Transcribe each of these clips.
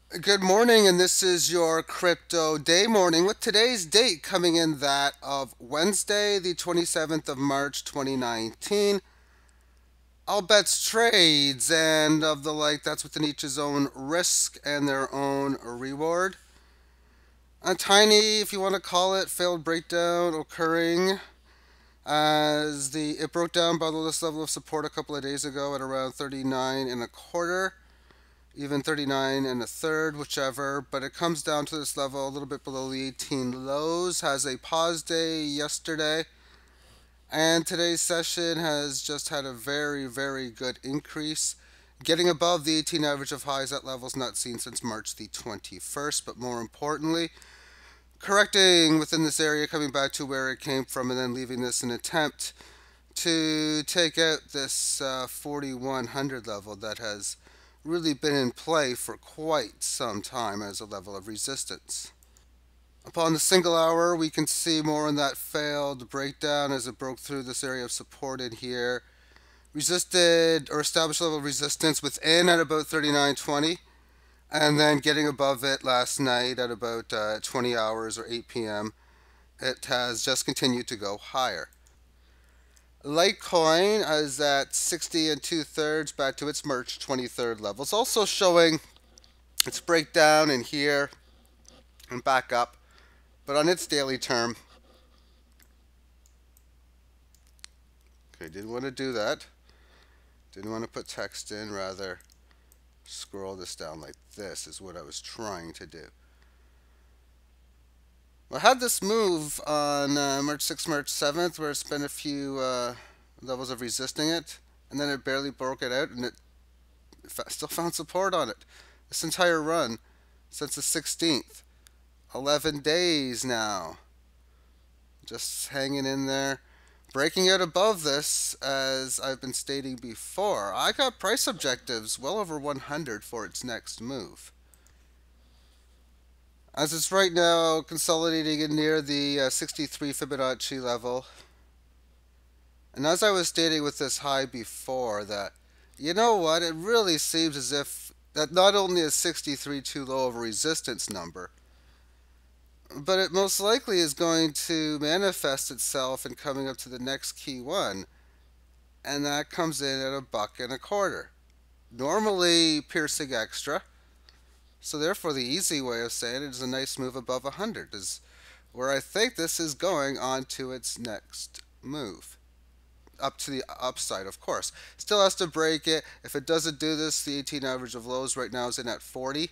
Good morning, and this is your crypto day morning with today's date coming in that of Wednesday, the 27th of March, 2019. All bets trades and of the like, that's within each's own risk and their own reward. A tiny, if you want to call it, failed breakdown occurring as it broke down below this level of support a couple of days ago at around 39 and a quarter, even 39 and a third, whichever, but it comes down to this level a little bit below the 18 lows, has a pause day yesterday, and today's session has just had a very, very good increase, getting above the 18 average of highs at levels not seen since March the 21st, but more importantly, correcting within this area, coming back to where it came from, and then leaving this an attempt to take out this 4100 level that has really been in play for quite some time as a level of resistance. Upon the single hour, we can see more on that failed breakdown as it broke through this area of support in here. Resisted or established level of resistance within at about 39.20, and then getting above it last night at about 20 hours or 8 p.m. It has just continued to go higher. Litecoin is at 60 and 2/3 back to its March 23rd levels, also showing its breakdown in here and back up, but on its daily term. Okay, didn't want to do that. Didn't want to put text in, rather scroll this down like this is what I was trying to do. Well, I had this move on March 6th, March 7th, where it's been a few levels of resisting it, and then it barely broke it out, and it still found support on it. This entire run since the 16th. 11 days now. Just hanging in there. Breaking out above this, as I've been stating before. I got price objectives well over 100 for its next move. As it's right now consolidating in near the 63 Fibonacci level. And as I was stating with this high before, that, you know what, it really seems as if that not only is 63 too low of a resistance number, but it most likely is going to manifest itself in coming up to the next key one, and that comes in at $1.25. Normally piercing extra, so therefore the easy way of saying it is a nice move above 100 is where I think this is going on to its next move. Up to the upside, of course. Still has to break it. If it doesn't do this, the 18 average of lows right now is in at 40.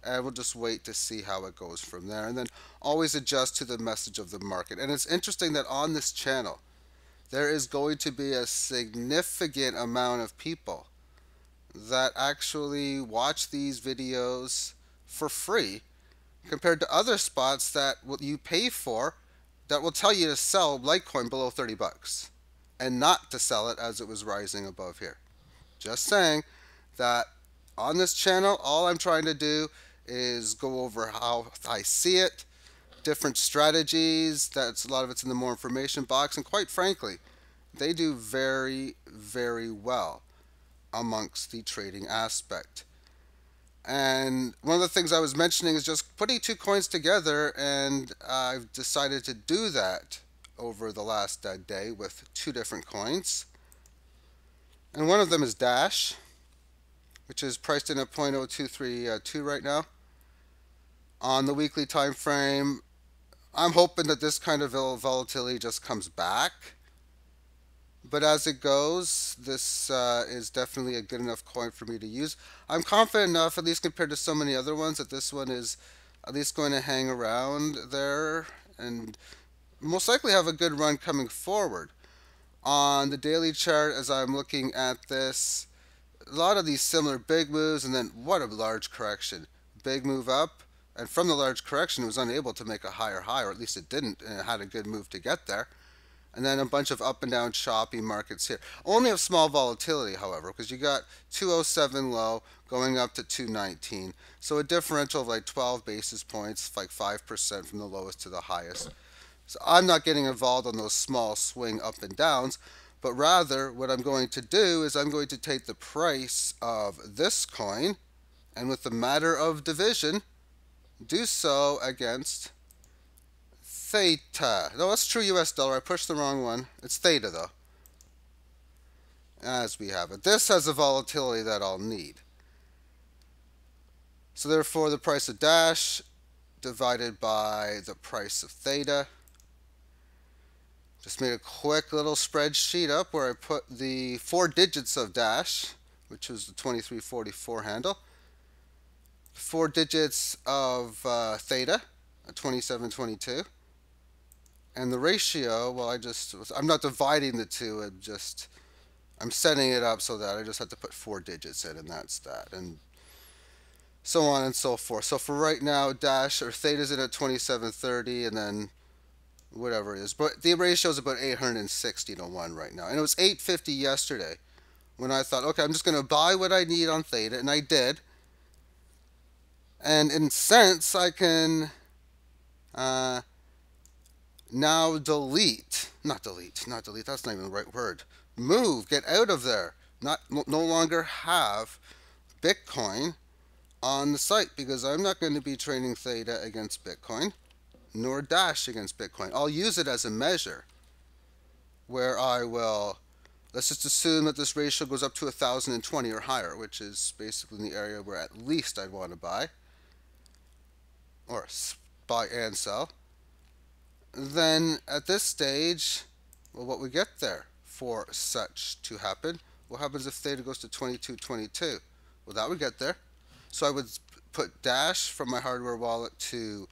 And we'll just wait to see how it goes from there. And then always adjust to the message of the market. And it's interesting that on this channel, there is going to be a significant amount of people that actually watch these videos for free compared to other spots that you pay for that will tell you to sell Litecoin below 30 bucks and not to sell it as it was rising above here. Just saying that on this channel, all I'm trying to do is go over how I see it, different strategies. That's a lot of it's in the more information box, and quite frankly, they do very, very well amongst the trading aspect. And one of the things I was mentioning is just putting two coins together, and I've decided to do that over the last day with two different coins. And one of them is Dash, which is priced in at 0.0232 right now. On the weekly time frame, I'm hoping that this kind of volatility just comes back. But as it goes, this is definitely a good enough coin for me to use. I'm confident enough, at least compared to so many other ones, that this one is at least going to hang around there and most likely have a good run coming forward. On the daily chart, as I'm looking at this, a lot of these similar big moves, and then what a large correction. Big move up, and from the large correction, it was unable to make a higher high, or at least it didn't, and it had a good move to get there. And then a bunch of up and down choppy markets here. Only of small volatility, however, because you got 207 low going up to 219. So a differential of like 12 basis points, like 5% from the lowest to the highest. So I'm not getting involved on those small swing up and downs, but rather what I'm going to do is I'm going to take the price of this coin And with the matter of division, do so against theta. No, that's true US dollar. I pushed the wrong one. It's theta, though. As we have it. This has the volatility that I'll need. So therefore, the price of dash divided by the price of theta. Just made a quick little spreadsheet up where I put the 4 digits of dash, which was the 2344 handle. 4 digits of theta, 2722. And the ratio, well, I'm not dividing the two, I'm setting it up so that I just have to put 4 digits in, and that's that. And so on and so forth. So for right now, dash or theta's in at 2730, and then whatever it is. But the ratio is about 860 to 1 right now. And it was 850 yesterday when I thought, okay, I'm just going to buy what I need on theta, and I did. And in sense, I can now not delete, that's not even the right word. Move, get out of there. No longer have Bitcoin on the site because I'm not going to be trading theta against Bitcoin nor dash against Bitcoin. I'll use it as a measure where let's just assume that this ratio goes up to 1,020 or higher, which is basically in the area where at least I'd want to buy or buy and sell. Then at this stage, well, what we get there for such to happen, what happens if theta goes to 2222? Well, that would get there. So I would put dash from my hardware wallet to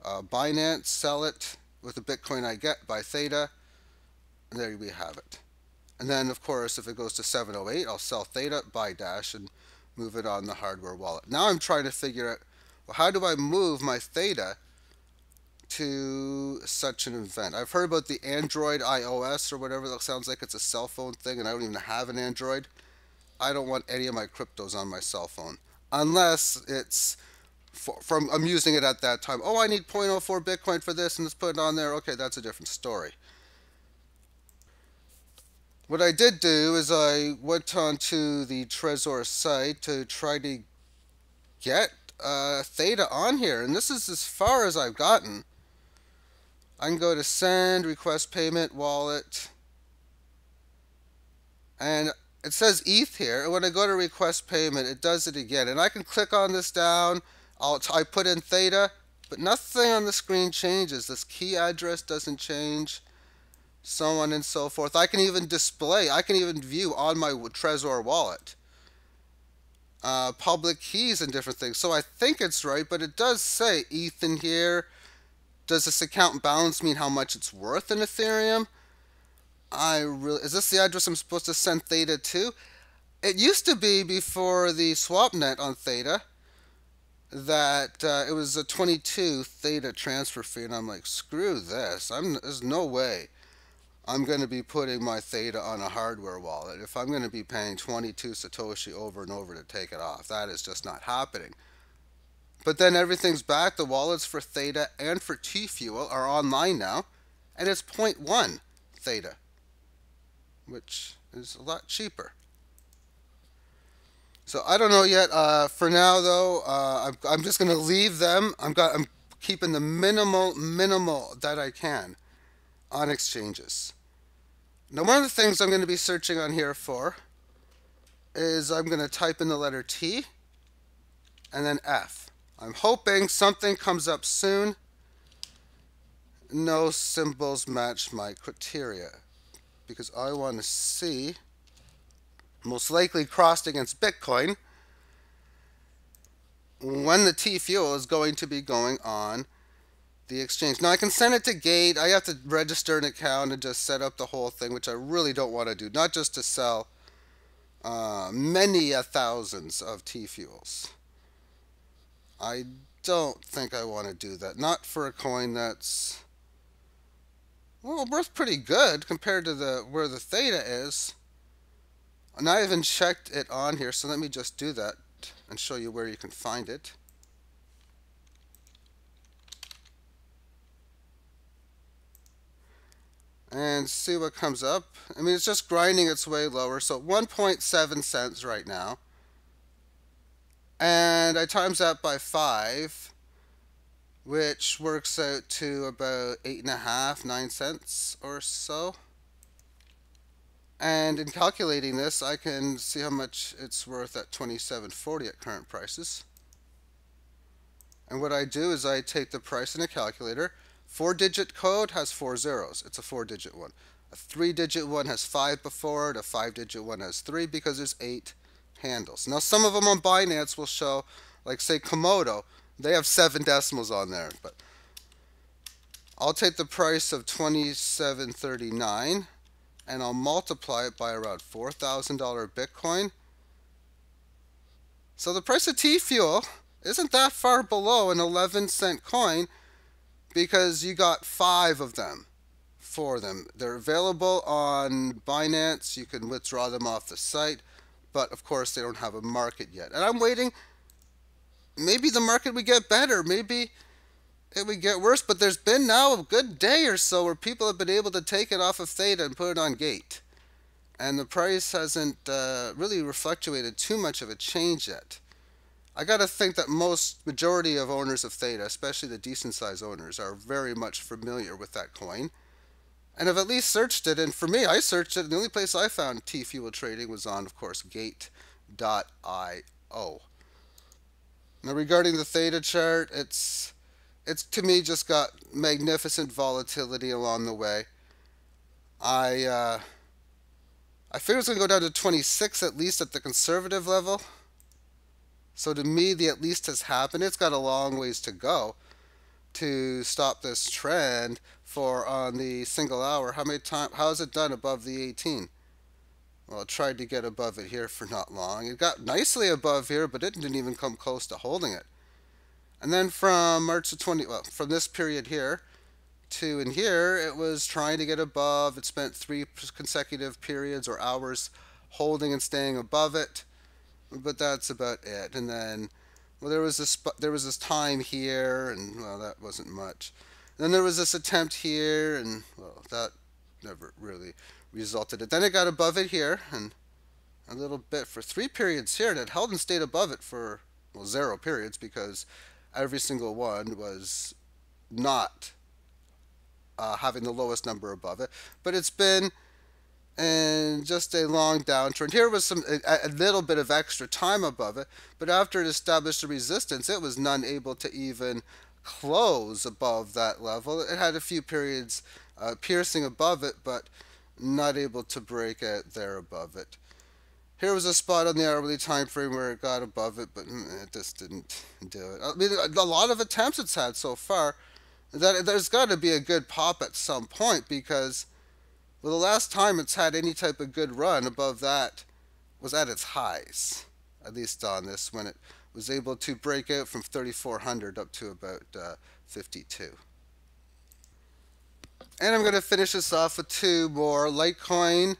Binance, sell it with the Bitcoin I get, buy theta, and there we have it. And then, of course, if it goes to 708, I'll sell theta, buy dash, and move it on the hardware wallet. Now I'm trying to figure out, well, how do I move my theta to such an event? I've heard about the Android iOS or whatever. That sounds like it's a cell phone thing, and I don't even have an Android. I don't want any of my cryptos on my cell phone unless it's I'm using it at that time. Oh, I need 0.04 Bitcoin for this, and let's put it on there. Okay, that's a different story. What I did do is I went onto the Trezor site to try to get theta on here, and this is as far as I've gotten. I can go to send, request payment, wallet, and it says ETH here. And when I go to request payment, it does it again. And I can click on this down. I put in theta, but nothing on the screen changes. This key address doesn't change, so on and so forth. I can even view on my Trezor wallet public keys and different things. So I think it's right, but it does say ETH in here. Does this account balance mean how much it's worth in Ethereum? Is this the address I'm supposed to send theta to? It used to be before the swapnet on theta that it was a 22 theta transfer fee, and I'm like, screw this. There's no way I'm going to be putting my theta on a hardware wallet if I'm going to be paying 22 Satoshi over and over to take it off. That is just not happening. But then everything's back. The wallets for theta and for T-Fuel are online now, and it's 0.1 theta, which is a lot cheaper. So I don't know yet. For now, though, I'm just going to leave them. I'm keeping the minimal that I can on exchanges. Now, one of the things I'm going to be searching on here for is I'm going to type in the letter T and then F. I'm hoping something comes up soon. No symbols match my criteria because I want to see, most likely crossed against Bitcoin, when the T-Fuel is going to be going on the exchange. Now, I can send it to Gate. I have to register an account and just set up the whole thing, which I really don't want to do. Not just to sell many thousands of T-Fuels. I don't think I want to do that. Not for a coin that's, well, worth pretty good compared to where the theta is. And I haven't checked it on here, so let me just do that and show you where you can find it. And see what comes up. I mean, it's just grinding its way lower. So 1.7 cents right now. And I times that by 5, which works out to about 8.5, 9 cents or so. And in calculating this, I can see how much it's worth at 27.40 at current prices. And what I do is I take the price in a calculator. 4-digit code has 4 zeros. It's a 4-digit one. A 3-digit one has 5 before it. A 5-digit one has 3 because there's 8 handles. Now some of them on Binance will show, like say Komodo, they have 7 decimals on there. But I'll take the price of 27.39 and I'll multiply it by around $4,000 Bitcoin. So the price of T-Fuel isn't that far below an 11-cent coin because you got 5 of them for them. They're available on Binance. You can withdraw them off the site, but of course they don't have a market yet. And I'm waiting. Maybe the market would get better. Maybe it would get worse, but there's been now a good day or so where people have been able to take it off of Theta and put it on Gate. And the price hasn't really fluctuated too much of a change yet. I got to think that majority of owners of Theta, especially the decent size owners, are very much familiar with that coin and have at least searched it. And for me, I searched it, and the only place I found T-Fuel trading was on, of course, Gate.io. Now regarding the Theta chart, it's to me just got magnificent volatility along the way. I figured it's going to go down to 26 at least at the conservative level. So to me, the at least has happened. It's got a long ways to go to stop this trend. For on the single hour, how has it done above the 18? Well, it tried to get above it here for not long. It got nicely above here, but it didn't even come close to holding it. And then from from this period here to in here, it was trying to get above. It spent 3 consecutive periods or hours holding and staying above it, but that's about it. And then, well, there was this time here, and well, that wasn't much. And then there was this attempt here, and well, that never really resulted. Then it got above it here, and a little bit for 3 periods here, and it held and stayed above it for, well, 0 periods because every single one was not having the lowest number above it. But it's been in just a long downtrend. Here was a little bit of extra time above it, but after it established a resistance, it was none able to even close above that level. It had a few periods piercing above it, but not able to break out there above it. Here was a spot on the hourly time frame where it got above it, but it just didn't do it. I mean, a lot of attempts it's had so far. That there's got to be a good pop at some point because, well, the last time it's had any type of good run above that was at its highs, at least on this, when it was able to break out from 3,400 up to about 52. And I'm going to finish this off with 2 more. Litecoin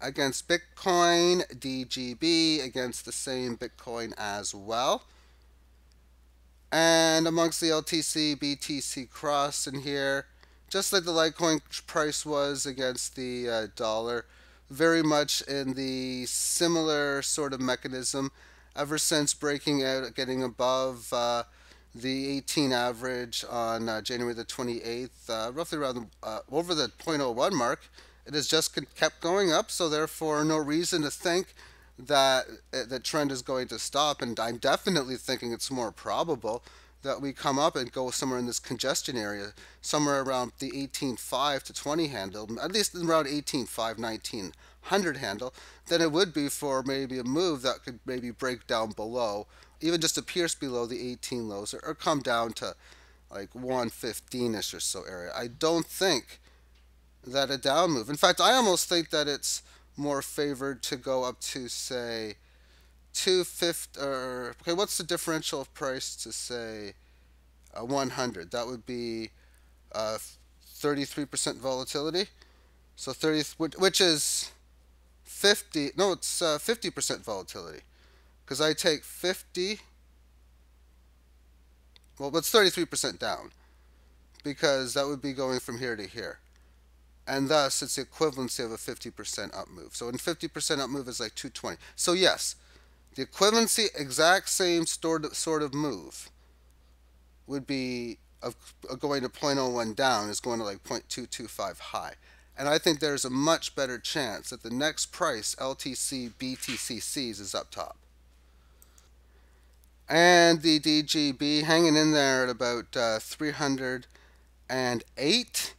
against Bitcoin, DGB against the same Bitcoin as well. And amongst the LTC BTC cross in here, just like the Litecoin price was against the dollar, very much in the similar sort of mechanism ever since breaking out, getting above the 18 average on January the 28th, roughly around over the 0.01 mark. It has just kept going up, so therefore no reason to think that the trend is going to stop, and I'm definitely thinking it's more probable that we come up and go somewhere in this congestion area, somewhere around the 18.5 to 20 handle, at least around 18.5, 1900 handle, than it would be for maybe a move that could maybe break down below, even just to pierce below the 18 lows, or come down to like 115ish or so area. I don't think that a down move. In fact, I almost think that it's more favored to go up to, say, 250, or okay, what's the differential of price to, say, 100? That would be 33% volatility. So 30, which is 50. No, it's 50% volatility, because I take 50. Well, it's 33% down, because that would be going from here to here. And thus, it's the equivalency of a 50% up move. So in 50% up move is like 220. So yes, The equivalency exact same sort of move would be of going to 0.01 down is going to like 0.225 high. And I think there's a much better chance that the next price LTC BTC sees is up top. And the DGB hanging in there at about 308.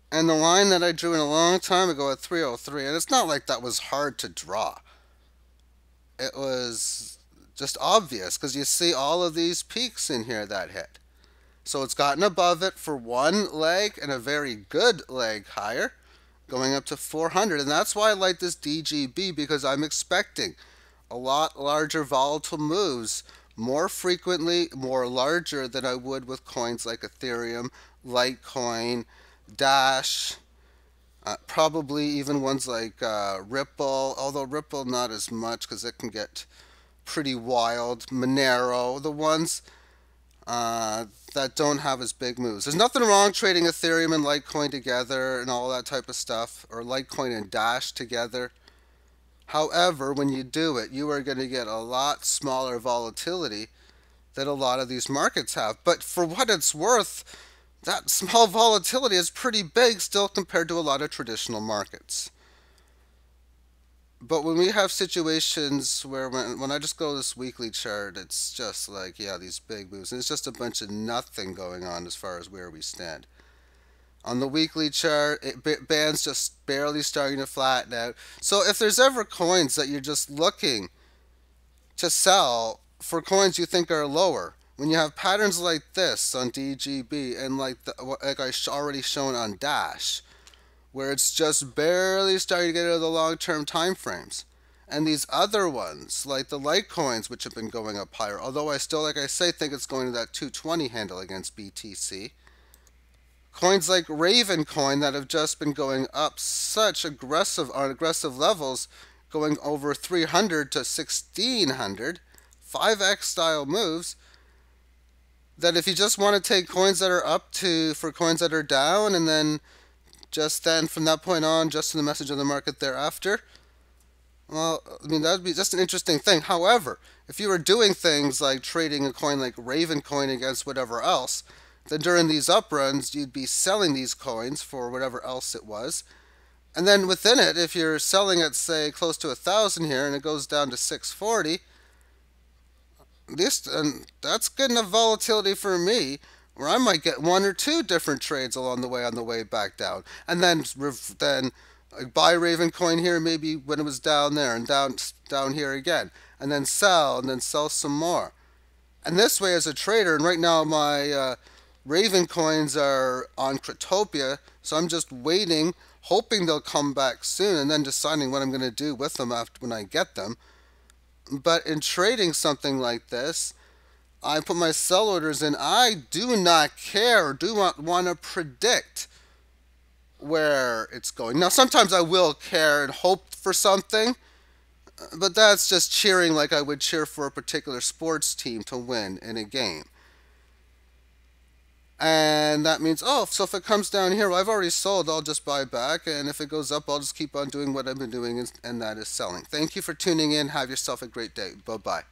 And the line that I drew in a long time ago at 303. And it's not like that was hard to draw. It was just obvious because you see all of these peaks in here that hit. So it's gotten above it for one leg and a very good leg higher, going up to 400. And that's why I like this DGB, because I'm expecting a lot larger volatile moves more frequently, more larger than I would with coins like Ethereum, Litecoin, Dash, probably even ones like Ripple, although Ripple not as much because it can get pretty wild. Monero, the ones that don't have as big moves. There's nothing wrong trading Ethereum and Litecoin together and all that type of stuff, or Litecoin and Dash together. However, when you do it, you are going to get a lot smaller volatility that a lot of these markets have. But for what it's worth, that small volatility is pretty big still compared to a lot of traditional markets. But when we have situations where when I just go this weekly chart, it's just like, yeah, these big moves. And it's just a bunch of nothing going on as far as where we stand. On the weekly chart, band's just barely starting to flatten out. So if there's ever coins that you're just looking to sell for coins you think are lower, when you have patterns like this on DGB and like I already shown on Dash, where it's just barely starting to get into the long-term time frames. And these other ones, like the Litecoins, which have been going up higher, although I still, like I say, think it's going to that 220 handle against BTC. Coins like Raven Coin that have just been going up such aggressive levels, going over 300 to 1600, 5x style moves, that if you just want to take coins that are up to for coins that are down, and then just then from that point on, just in the message of the market thereafter, well, I mean, that would be just an interesting thing. However, if you were doing things like trading a coin like Raven Coin against whatever else, then during these up runs, you'd be selling these coins for whatever else it was. And then within it, if you're selling at, say, close to 1,000 here and it goes down to 640, that's good enough volatility for me where I might get one or two different trades along the way back down. And then like buy Raven Coin here maybe when it was down there and down here again. And then sell some more. And this way as a trader, and right now my Raven coins are on Cryptopia, so I'm just waiting, hoping they'll come back soon, and then deciding what I'm going to do with them after when I get them. But in trading something like this, I put my sell orders in. I do not care or do not want to predict where it's going. Now, sometimes I will care and hope for something, but that's just cheering like I would cheer for a particular sports team to win in a game. And that means, oh, so if it comes down here, well, I've already sold, I'll just buy back. And if it goes up, I'll just keep on doing what I've been doing, and that is selling. Thank you for tuning in. Have yourself a great day. Bye-bye.